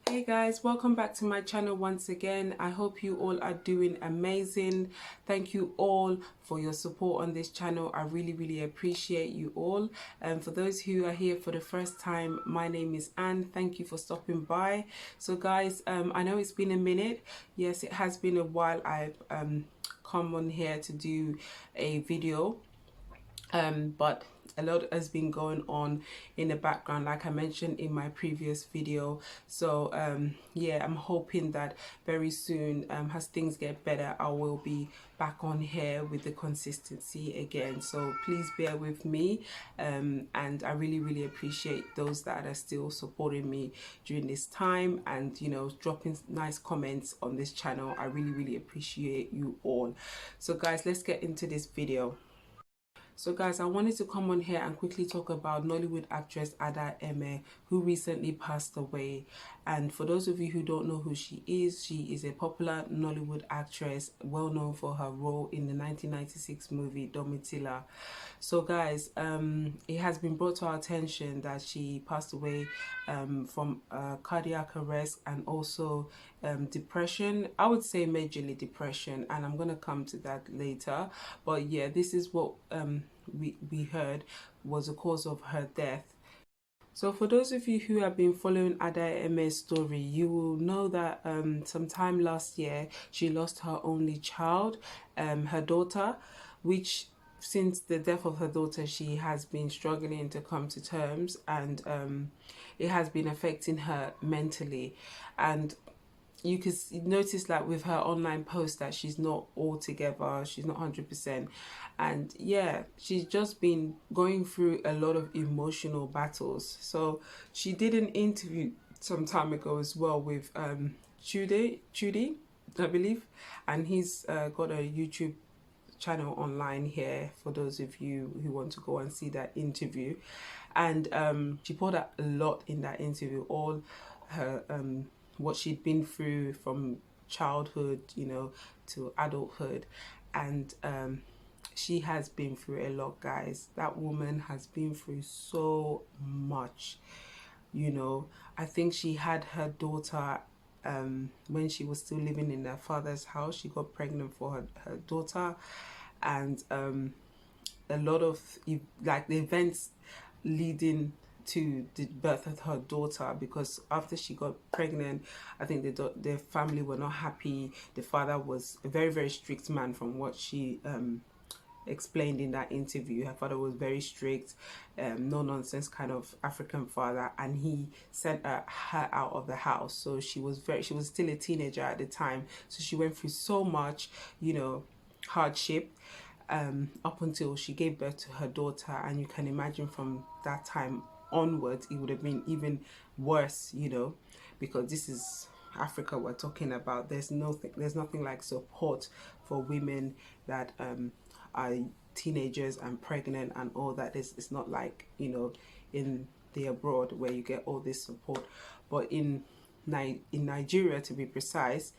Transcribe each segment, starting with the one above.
Hey guys, welcome back to my channel once again. I hope you all are doing amazing. Thank you all for your support on this channel. I really appreciate you all. And for those who are here for the first time, my name is Anne. Thank you for stopping by. So guys, I know it's been a minute. Yes, it has been a while. I've come on here to do a video, but a lot has been going on in the background, like I mentioned in my previous video. So yeah, I'm hoping that very soon, as things get better, I will be back on here with the consistency again. So please bear with me, and I really appreciate those that are still supporting me during this time, and you know, dropping nice comments on this channel. I really appreciate you all. So guys, let's get into this video. So guys, I wanted to come on here and quickly talk about Nollywood actress Ada Ameh, who recently passed away. And for those of you who don't know who she is a popular Nollywood actress, well known for her role in the 1996 movie Domitila. So guys, it has been brought to our attention that she passed away from cardiac arrest and also depression. I would say majorly depression, and I'm going to come to that later. But yeah, this is what we heard was the cause of her death. So for those of you who have been following Ada Ameh's story, you will know that sometime last year she lost her only child, her daughter, which since the death of her daughter she has been struggling to come to terms, and it has been affecting her mentally. And you could notice that with her online post that she's not all together, she's not 100%, and yeah, she's just been going through a lot of emotional battles. So she did an interview some time ago as well with Judy, I believe, and he's got a YouTube channel online here for those of you who want to go and see that interview. And she poured out a lot in that interview, all her what she'd been through from childhood, you know, to adulthood. And she has been through a lot, guys. That woman has been through so much, you know. I think she had her daughter when she was still living in her father's house. She got pregnant for her daughter, and a lot of like the events leading to the birth of her daughter, because after she got pregnant, I think the family were not happy. The father was a very strict man, from what she explained in that interview. Her father was very strict, no nonsense kind of African father, and he sent her out of the house. So she was still a teenager at the time, so she went through so much, you know, hardship up until she gave birth to her daughter. And you can imagine from that time onwards it would have been even worse, you know, because this is Africa we're talking about. There's nothing like support for women that are teenagers and pregnant and all that. It's not like, you know, in the abroad where you get all this support. But in Nigeria, to be precise,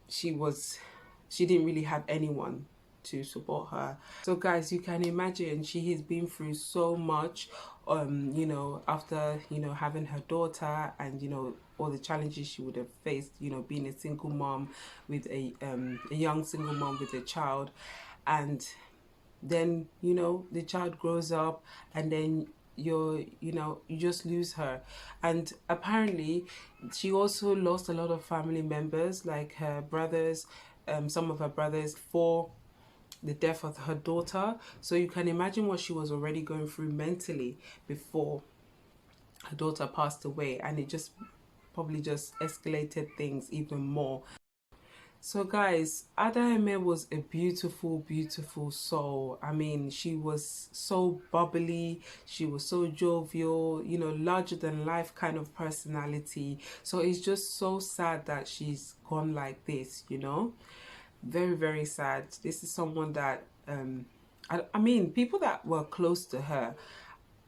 she didn't really have anyone to support her. So guys, you can imagine she has been through so much, you know, after, you know, having her daughter, and you know, all the challenges she would have faced, you know, being a single mom with a young single mom with a child. And then, you know, the child grows up, and then you just lose her. And apparently she also lost a lot of family members, like her brothers, some of her brothers, for the death of her daughter. So you can imagine what she was already going through mentally before her daughter passed away, and it just probably just escalated things even more. So guys, Ada Ameh was a beautiful soul. I mean, she was so bubbly, she was so jovial, you know, larger than life kind of personality. So it's just so sad that she's gone like this, you know. Very sad. This is someone that I mean, people that were close to her,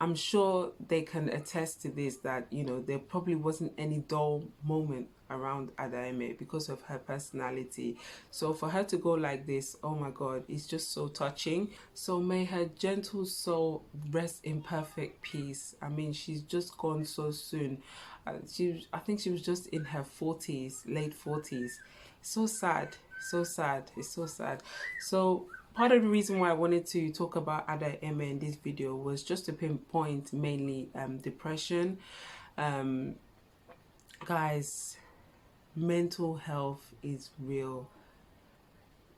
I'm sure they can attest to this, that, you know, there probably wasn't any dull moment around Ada Ameh because of her personality. So for her to go like this, oh my God, it's just so touching. So may her gentle soul rest in perfect peace. I mean, she's just gone so soon. I think she was just in her 40s, late 40s. So sad, so sad. It's so sad. So part of the reason why I wanted to talk about Ada Ameh in this video was just to pinpoint mainly depression. Guys, mental health is real.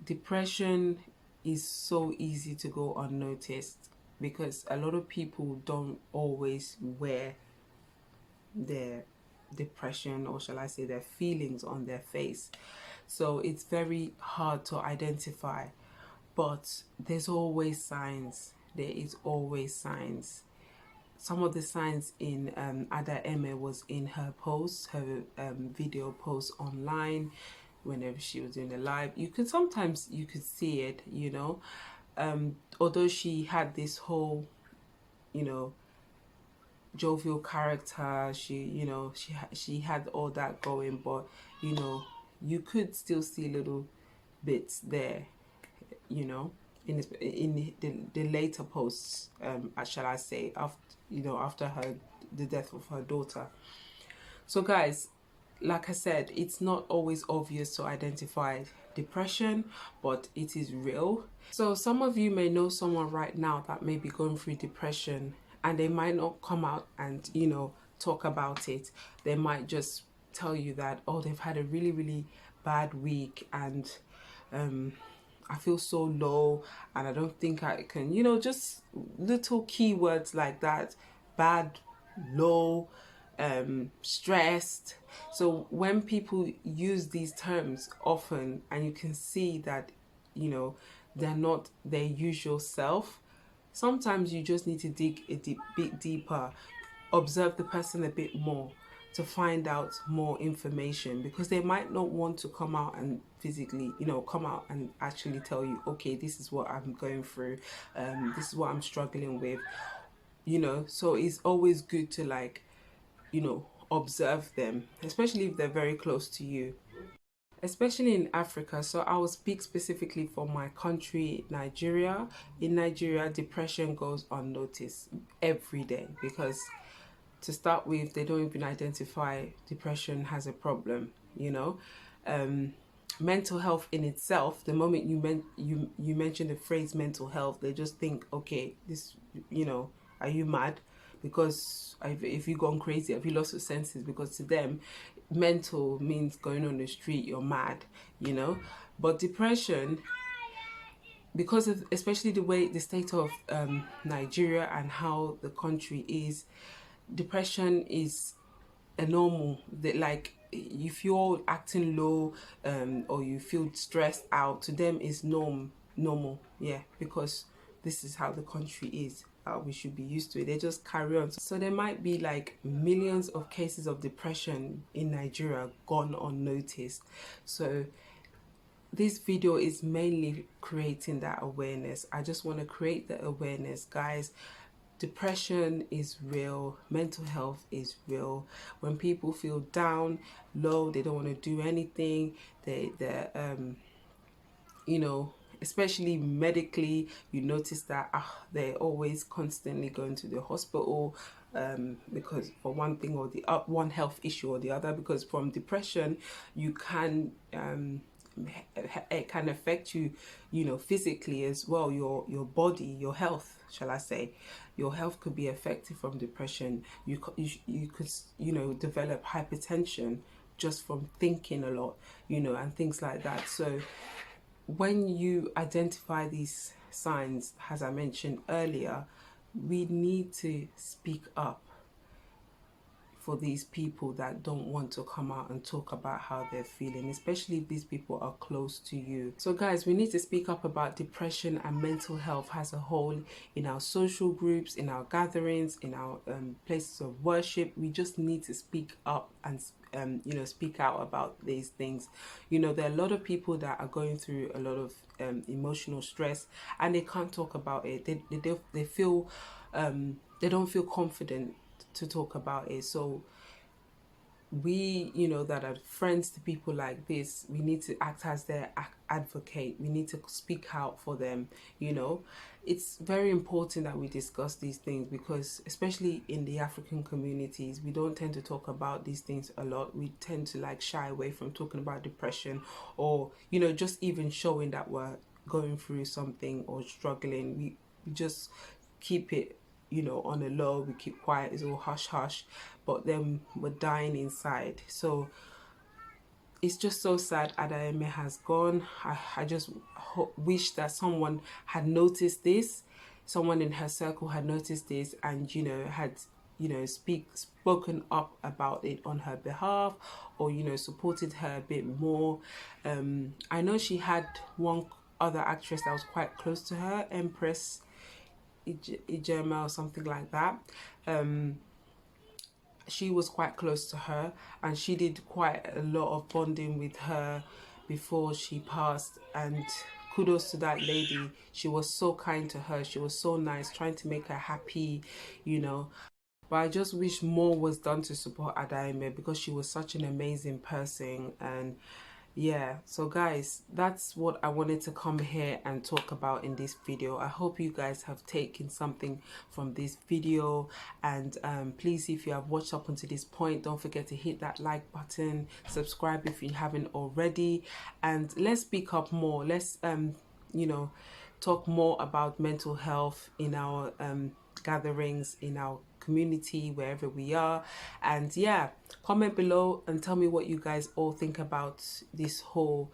Depression is so easy to go unnoticed because a lot of people don't always wear their depression, or shall I say their feelings, on their face. So it's very hard to identify, but there's always signs. There is always signs. Some of the signs in Ada Ameh was in her posts, her video posts online. Whenever she was doing a live, you could see it, you know. Although she had this whole, you know, jovial character, she had all that going, but you know, you could still see little bits there, you know, in the later posts, shall I say, after the death of her daughter. So guys, like I said, it's not always obvious to identify depression, but it is real. So some of you may know someone right now that may be going through depression, and they might not come out and, you know, talk about it. They might just tell you that, oh, they've had a really, really bad week, and I feel so low, and I don't think I can, you know, just little keywords like that: bad, low, stressed. So when people use these terms often, and you can see that, you know, they're not their usual self, sometimes you just need to dig a bit deeper, observe the person a bit more to find out more information, because they might not want to come out and physically, you know, come out and actually tell you, okay, this is what I'm going through, this is what I'm struggling with, you know. So it's always good to, like, you know, observe them, especially if they're very close to you, especially in Africa. So I will speak specifically for my country, Nigeria. In Nigeria, depression goes unnoticed every day, because to start with, they don't even identify depression as a problem, you know. Mental health in itself, the moment you mention the phrase mental health, they just think, okay, this, you know, are you mad? Because if you've gone crazy, have you lost your senses? Because to them, mental means going on the street, you're mad, you know. But depression, because of especially the state of Nigeria and how the country is, depression is a normal, like if you're acting low or you feel stressed out, to them is normal, yeah, because this is how the country is. We should be used to it. They just carry on. So there might be like millions of cases of depression in Nigeria gone unnoticed. So this video is mainly creating that awareness. I just want to create the awareness, guys. Depression is real. Mental health is real. When people feel down, low, they don't want to do anything. They're you know, especially medically, you notice that they're always constantly going to the hospital, because for one thing or the one health issue or the other. Because from depression, you can it can affect you, you know, physically as well. Your body, your health, shall I say, your health could be affected from depression. You could, you know, develop hypertension just from thinking a lot, you know, and things like that. So when you identify these signs, as I mentioned earlier, we need to speak up for these people that don't want to come out and talk about how they're feeling, especially if these people are close to you. So guys, we need to speak up about depression and mental health as a whole, in our social groups, in our gatherings, in our places of worship. We just need to speak up and you know, speak out about these things. You know, there are a lot of people that are going through a lot of emotional stress, and they can't talk about it. They feel they don't feel confident to talk about it. So we, you know, that are friends to people like this, we need to act as their advocate. We need to speak out for them, you know. It's very important that we discuss these things, because especially in the African communities, we don't tend to talk about these things a lot. We tend to like shy away from talking about depression, or, you know, just even showing that we're going through something or struggling. We just keep it, you know, on a low. We keep quiet. It's all hush hush, but then we're dying inside. So it's just so sad Ada Ameh has gone. I just wish that someone had noticed this, someone in her circle had noticed this, and, you know, had, you know, spoken up about it on her behalf, or, you know, supported her a bit more. I know she had one other actress that was quite close to her, Empress Ijema or something like that. She was quite close to her, and she did quite a lot of bonding with her before she passed. And kudos to that lady. She was so kind to her. She was so nice, trying to make her happy, you know. But I just wish more was done to support Ada Ameh, because she was such an amazing person. And yeah, so guys, that's what I wanted to come here and talk about in this video. I hope you guys have taken something from this video, and please, if you have watched up until this point, don't forget to hit that like button, subscribe if you haven't already, and let's speak up more. Let's you know, talk more about mental health in our gatherings, in our community, wherever we are. And yeah, comment below and tell me what you guys all think about this whole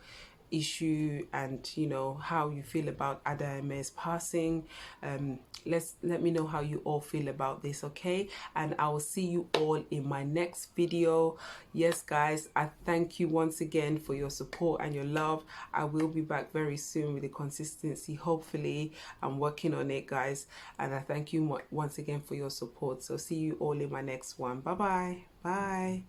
issue, and, you know, how you feel about Ada Ameh's passing. Let me know how you all feel about this, okay? And I will see you all in my next video. Yes guys, I thank you once again for your support and your love. I will be back very soon with the consistency. Hopefully, I'm working on it, guys, and I thank you once again for your support. So see you all in my next one. Bye bye.